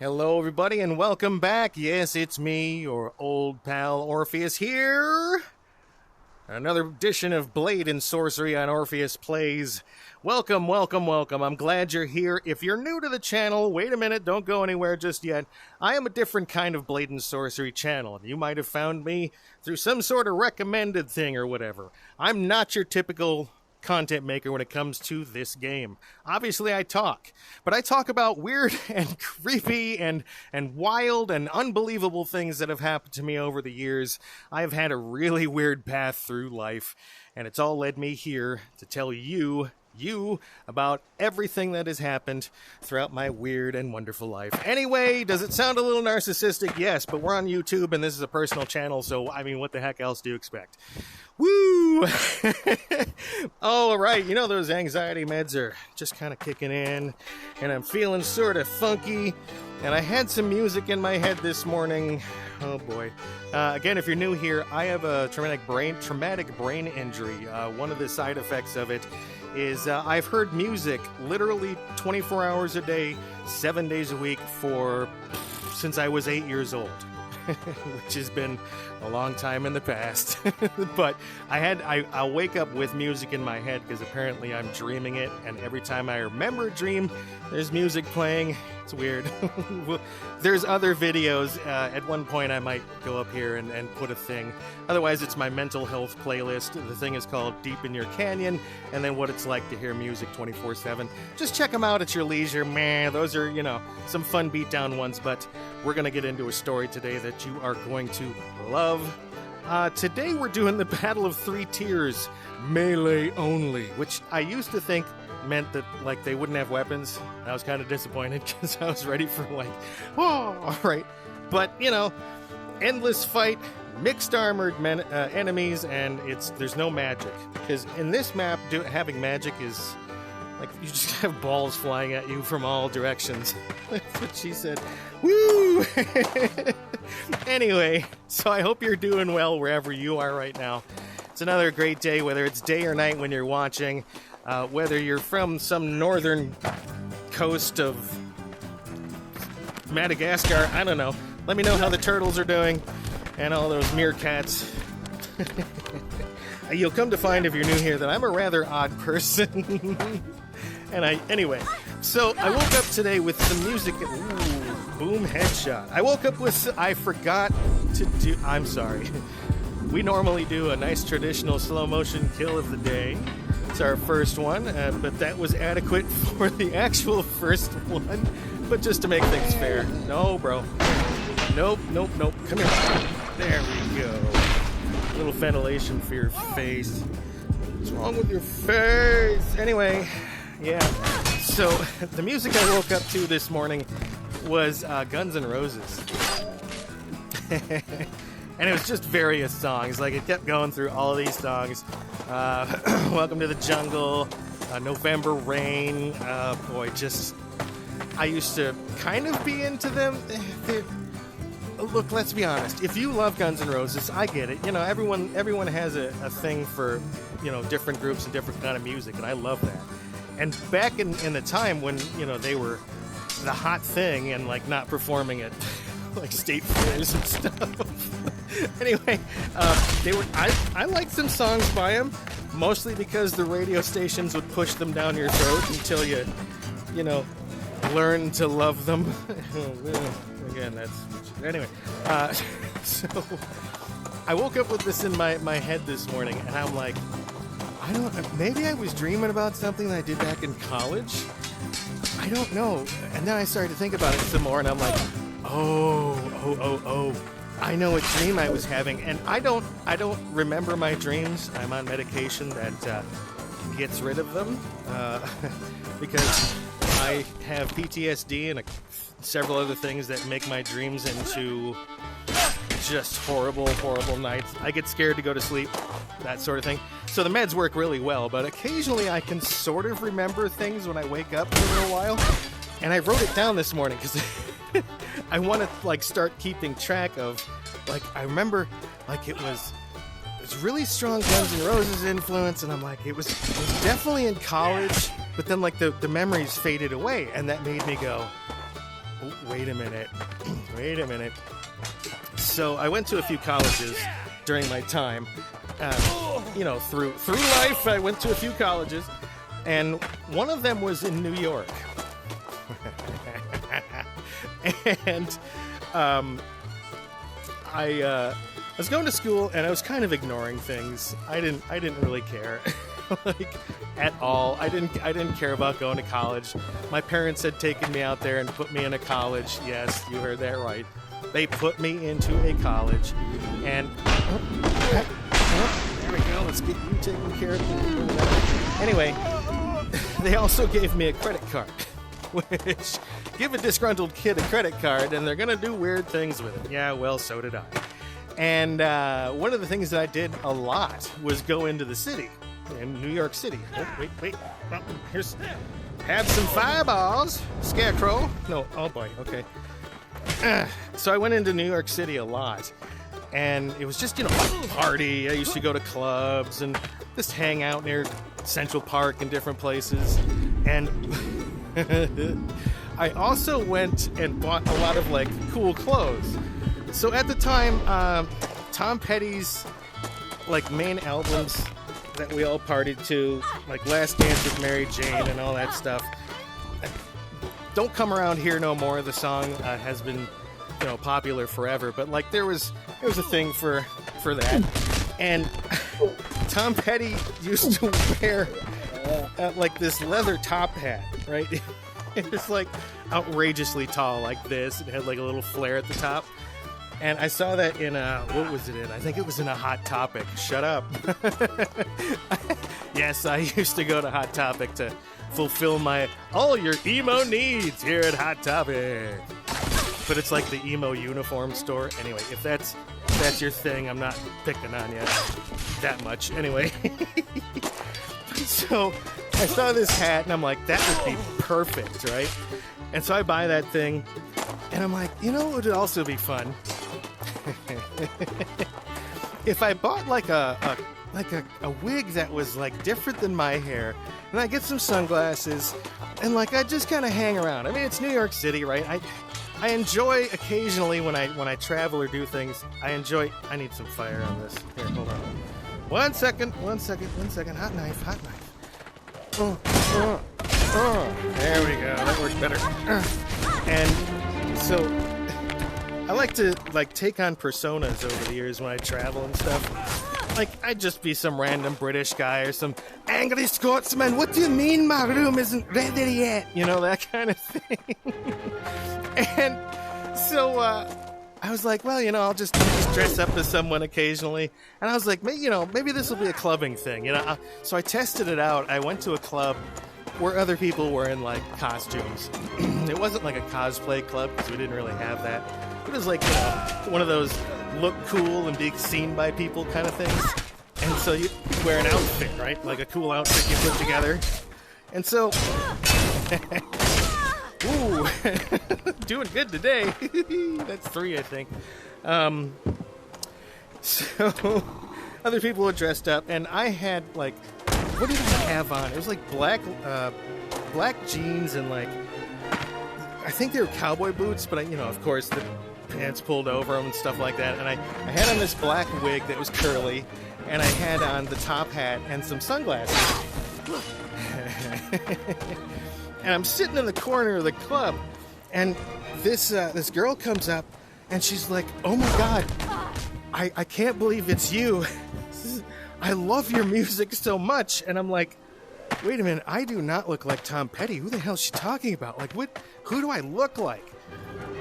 Hello, everybody, and welcome back. Yes, it's me, your old pal Orpheus here. Another edition of Blade and Sorcery on Orpheus Plays. Welcome, welcome, welcome. I'm glad you're here. If you're new to the channel, wait a minute, don't go anywhere just yet. I am a different kind of Blade and Sorcery channel. You might have found me through some sort of recommended thing or whatever. I'm not your typical content maker when it comes to this game. Obviously I talk, but I talk about weird and creepy and wild and unbelievable things that have happened to me over the years. I've had a really weird path through life, and it's all led me here to tell you about everything that has happened throughout my weird and wonderful life. Anyway, does it sound a little narcissistic? Yes, but we're on YouTube and this is a personal channel, so I mean, what the heck else do you expect? Woo! All right, you know those anxiety meds are just kind of kicking in, and I'm feeling sort of funky, and I had some music in my head this morning. Oh boy. Again, if you're new here, I have a traumatic brain injury. One of the side effects of it is I've heard music literally 24 hours a day, 7 days a week since I was 8 years old. Which has been a long time in the past. But I'll wake up with music in my head because apparently I'm dreaming it, and every time I remember a dream, there's music playing. It's weird. There's other videos. At one point I might go up here and put a thing. Otherwise it's my mental health playlist. The thing is called Deep in Your Canyon, and then what it's like to hear music 24/7. Just check them out at your leisure. Man, those are, some fun beatdown ones, but we're going to get into a story today that you are going to love. Today we're doing the Battle of Three Tiers, melee only, which I used to think meant that, they wouldn't have weapons. I was kind of disappointed because I was ready for, all right. But, endless fight, mixed armored enemies, and there's no magic. Because in this map, having magic is you just have balls flying at you from all directions. That's what she said. Woo! Anyway, so I hope you're doing well wherever you are right now. It's another great day, whether it's day or night when you're watching, whether you're from some northern coast of Madagascar, I don't know. Let me know how the turtles are doing and all those meerkats. You'll come to find, if you're new here, that I'm a rather odd person. Anyway, so I woke up today with some music. Ooh, boom, headshot. I woke up with, I forgot to do, I'm sorry. We normally do a nice traditional slow motion kill of the day. It's our first one, but that was adequate for the actual first one. But just to make things fair. No, bro. Nope. Come here. There we go. A little ventilation for your face. What's wrong with your face? Anyway. Yeah, so the music I woke up to this morning was Guns N' Roses. And it was just various songs. It kept going through all of these songs. Welcome to the Jungle, November Rain. I used to kind of be into them. Look, let's be honest. If you love Guns N' Roses, I get it. Everyone has a thing for, different groups and different kind of music, and I love that. And back in the time when, they were the hot thing and, not performing at, state fairs and stuff. Anyway, I liked some songs by them, mostly because the radio stations would push them down your throat until you learn to love them. Again, anyway. So I woke up with this in my head this morning, and I'm like, maybe I was dreaming about something that I did back in college. I don't know. And then I started to think about it some more, and I'm like, oh. I know what dream I was having, and I don't remember my dreams. I'm on medication that gets rid of them because I have PTSD and several other things that make my dreams into just horrible nights. I get scared to go to sleep, that sort of thing. So the meds work really well, but occasionally I can sort of remember things when I wake up for a little while. And I wrote it down this morning because I want to start keeping track of, I remember it was really strong Guns N' Roses influence, and I'm like, it was definitely in college, but then the memories faded away, and that made me go, Oh, wait a minute. Wait a minute. So I went to a few colleges during my time. Through life, I went to a few colleges, and one of them was in New York. And I was going to school, and I was kind of ignoring things. I didn't really care, like at all. I didn't care about going to college. My parents had taken me out there and put me in a college. Yes, you heard that right. They put me into a college, and there we go. Let's get you taken care of. Anyway, they also gave me a credit card, which give a disgruntled kid a credit card, and they're gonna do weird things with it. Yeah, well, so did I. And one of the things that I did a lot was go into the city, in New York City. Oh, wait. Oh, here's, have some fireballs, Scarecrow. No, oh boy, okay. So I went into New York City a lot, and it was just, party. I used to go to clubs and just hang out near Central Park and different places. And I also went and bought a lot of, cool clothes. So at the time, Tom Petty's, main albums that we all partied to, like Last Dance with Mary Jane and all that stuff, don't come around here no more. The song has been, popular forever. But there was a thing for that. And Tom Petty used to wear this leather top hat, right? It was outrageously tall, like this. It had a little flare at the top. And I saw that in what was it in? I think it was in a Hot Topic. Shut up. Yes, I used to go to Hot Topic to fulfill all your emo needs here at Hot Topic. But it's like the emo uniform store. Anyway, if that's your thing, I'm not picking on you that much. Anyway. So I saw this hat, and I'm like, that would be perfect, right? And so I buy that thing, and I'm like, it would also be fun if I bought a wig that was different than my hair, and I get some sunglasses, and I just kind of hang around. I mean, it's New York City, right? I enjoy occasionally when I travel or do things. I need some fire on this. Here, hold on. One second. Hot knife. There we go. That worked better. And so I like to take on personas over the years when I travel and stuff. I'd just be some random British guy or some angry Scotsman. What do you mean my room isn't ready yet? That kind of thing. And so I was like, well, I'll just dress up as someone occasionally. And I was like, maybe this will be a clubbing thing. So I tested it out. I went to a club where other people were in costumes. It wasn't a cosplay club because we didn't really have that. It was one of those look cool and be seen by people kind of things. And so you wear an outfit, right? A cool outfit you put together. And so, ooh, doing good today. That's 3, I think. So other people were dressed up, and I had what did I have on? It was black jeans and I think they were cowboy boots, but of course the pants pulled over them and stuff like that. And I had on this black wig that was curly, and I had on the top hat and some sunglasses. And I'm sitting in the corner of the club, and this girl comes up, and she's like, "Oh my God, I can't believe it's you. I love your music so much." And I'm like, wait a minute, I do not look like Tom Petty. Who the hell is she talking about? Who do I look like?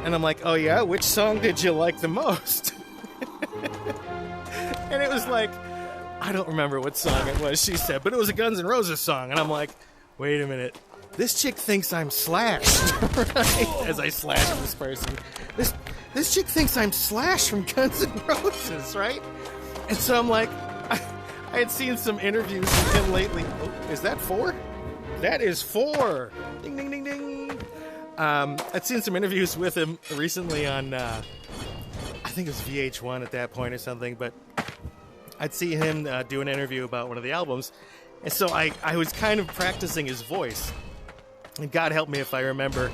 And I'm like, oh yeah, which song did you like the most? And it was I don't remember what song it was, she said, but it was a Guns N' Roses song. And I'm like, wait a minute, this chick thinks I'm Slash, right? As I slash this person. This chick thinks I'm Slash from Guns N' Roses, right? And so I'm like, I had seen some interviews with him lately. Oh, is that 4? That is 4. Ding, ding, ding, ding. I'd seen some interviews with him recently on, I think it was VH1 at that point or something, but I'd see him do an interview about one of the albums. And so I was kind of practicing his voice. And God help me if I remember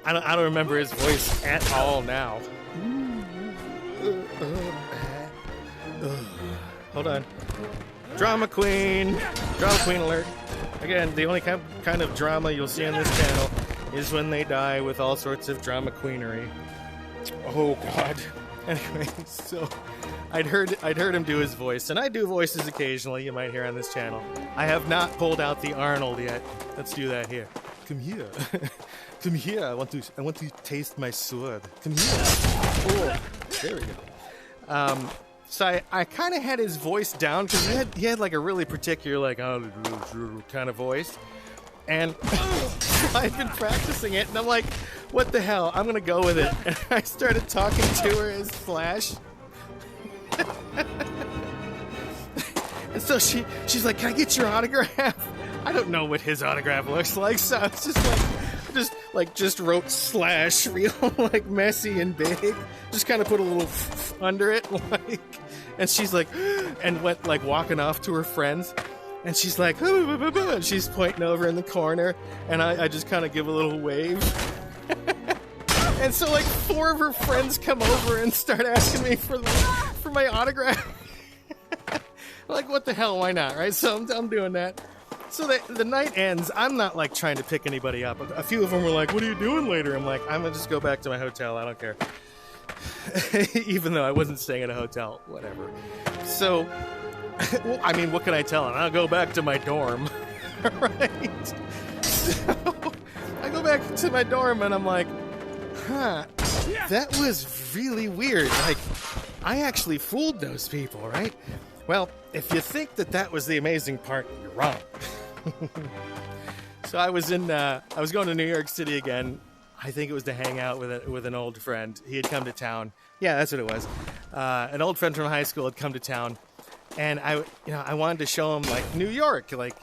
I don't remember his voice at all now. Hold on. Drama queen alert. Again, the only kind of drama you'll see on this channel is when they die with all sorts of drama queenery. Oh God. Anyway, so I'd heard him do his voice, and I do voices occasionally. You might hear on this channel. I have not pulled out the Arnold yet. Let's do that here. Come here, come here. I want to taste my sword. Come here. Oh, there we go. So I kind of had his voice down because he had like a really particular like kind of voice, and I've been practicing it, and I'm like, what the hell? I'm gonna go with it. And I started talking to her as Slash. And so she's like, can I get your autograph? I don't know what his autograph looks like, so I was just wrote Slash real like messy and big. Just kind of put a little under it, like, and she's like, and went like walking off to her friends, and she's like, and she's pointing over in the corner, and I just kind of give a little wave. And so like 4 of her friends come over and start asking me for my autograph. Like, what the hell, why not, right? So I'm doing that. So the night ends. I'm not like trying to pick anybody up. A few of them were like, what are you doing later? I'm like, I'm gonna just go back to my hotel. I don't care. Even though I wasn't staying at a hotel, whatever. So, well, I mean, what can I tell him? I'll go back to my dorm. Right? So I go back to my dorm and I'm like, huh, that was really weird. Like, I actually fooled those people, right? Well, if you think that was the amazing part, you're wrong. So I was going to New York City again. I think it was to hang out with an old friend. He had come to town. Yeah, that's what it was. An old friend from high school had come to town, and I wanted to show him like New York, like,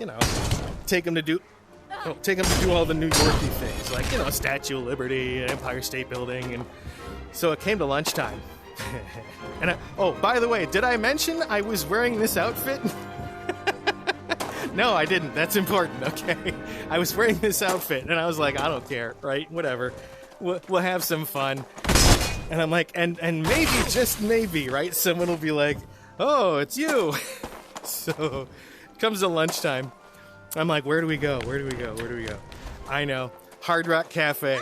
take him to do all the New Yorky things, like, Statue of Liberty, Empire State Building, and so it came to lunchtime. And by the way, did I mention I was wearing this outfit? No, I didn't. That's important, okay? I was wearing this outfit, and I was like, I don't care, right? Whatever. We'll have some fun. And I'm like, and maybe, just maybe, right? Someone will be like, oh, it's you. So it comes to lunchtime. I'm like, where do we go? Where do we go? Where do we go? I know. Hard Rock Cafe.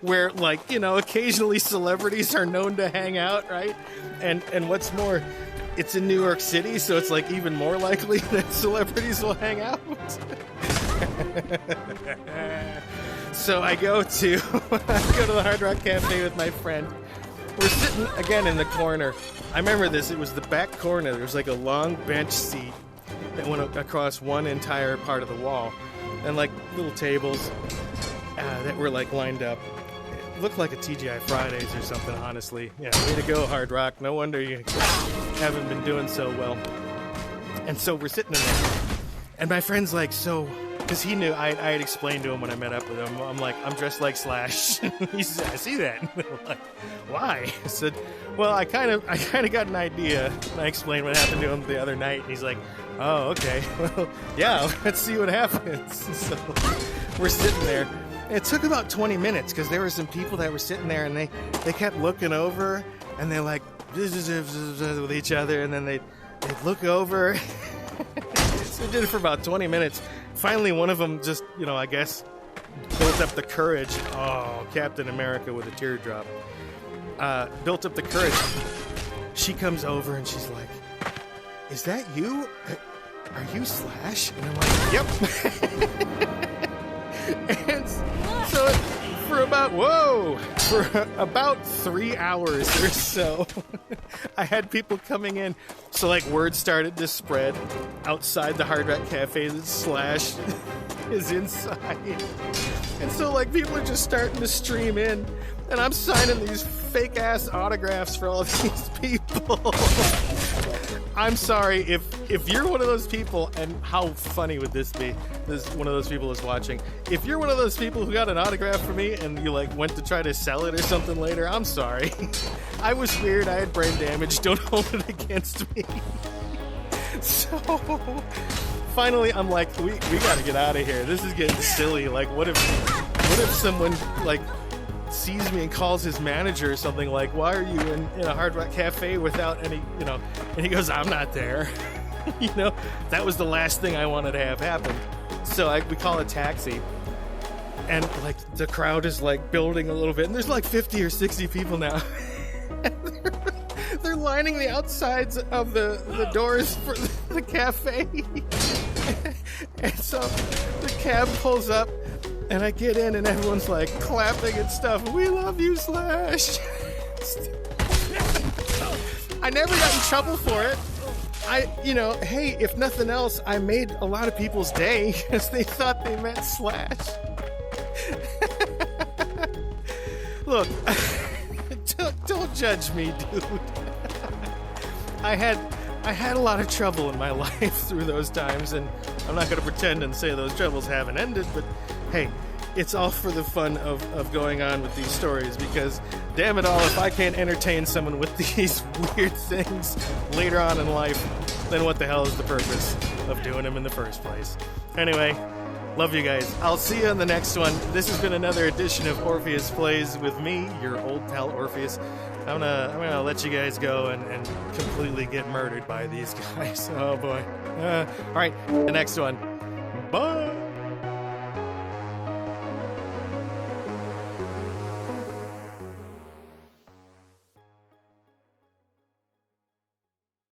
Where, like, occasionally celebrities are known to hang out, right? And what's more, it's in New York City, so it's like even more likely that celebrities will hang out. So I go to the Hard Rock Cafe with my friend. We're sitting again in the corner. I remember this. It was the back corner. There was like a long bench seat that went across one entire part of the wall, and like little tables that were like lined up. It looked like a TGI Fridays or something, honestly. Yeah, way to go, Hard Rock. No wonder you haven't been doing so well. And so we're sitting in there, and my friend's like, so, because he knew, I had explained to him when I met up with him, I'm like, I'm dressed like Slash. He said, I see that. I'm like, why? I said, well, I kind of got an idea. And I explained what happened to him the other night, and he's like, oh, okay. Well, yeah, let's see what happens. So we're sitting there. It took about 20 minutes because there were some people that were sitting there, and they kept looking over, and they're like with each other, and then they'd look over. So we did it for about 20 minutes. Finally, one of them just, I guess, built up the courage. Oh, Captain America with a teardrop. Built up the courage. She comes over and she's like, is that you? Are you Slash? And I'm like, yep. And so for about 3 hours or so, I had people coming in. So like word started to spread outside the Hard Rock Cafe that Slash is inside. And so like people are just starting to stream in, and I'm signing these fake ass autographs for all these people. I'm sorry if you're one of those people, and how funny would this be? This one of those people is watching. If you're one of those people who got an autograph from me and you like went to try to sell it or something later, I'm sorry. I was weird. I had brain damage. Don't hold it against me. So finally, I'm like, we got to get out of here. This is getting silly. Like, what if What if someone, like, sees me and calls his manager or something like, why are you in a Hard Rock Cafe without any, you know, and he goes, I'm not there. You know, that was the last thing I wanted to have happen. So we call a taxi, and like the crowd is like building a little bit, and there's like 50 or 60 people now. They're lining the outsides of the doors for the cafe. And so the cab pulls up, and I get in, and everyone's like clapping and stuff. We love you, Slash. I never got in trouble for it. You know, hey, if nothing else, I made a lot of people's day because they thought they meant Slash. Look, don't judge me, dude. I had a lot of trouble in my life through those times, and I'm not going to pretend and say those troubles haven't ended, but hey, it's all for the fun of going on with these stories, because damn it all, if I can't entertain someone with these weird things later on in life, then what the hell is the purpose of doing them in the first place? Anyway, love you guys. I'll see you on the next one. This has been another edition of Orpheus Plays with me, your old pal Orpheus. I'm gonna let you guys go and completely get murdered by these guys. Oh boy. All right, the next one. Bye.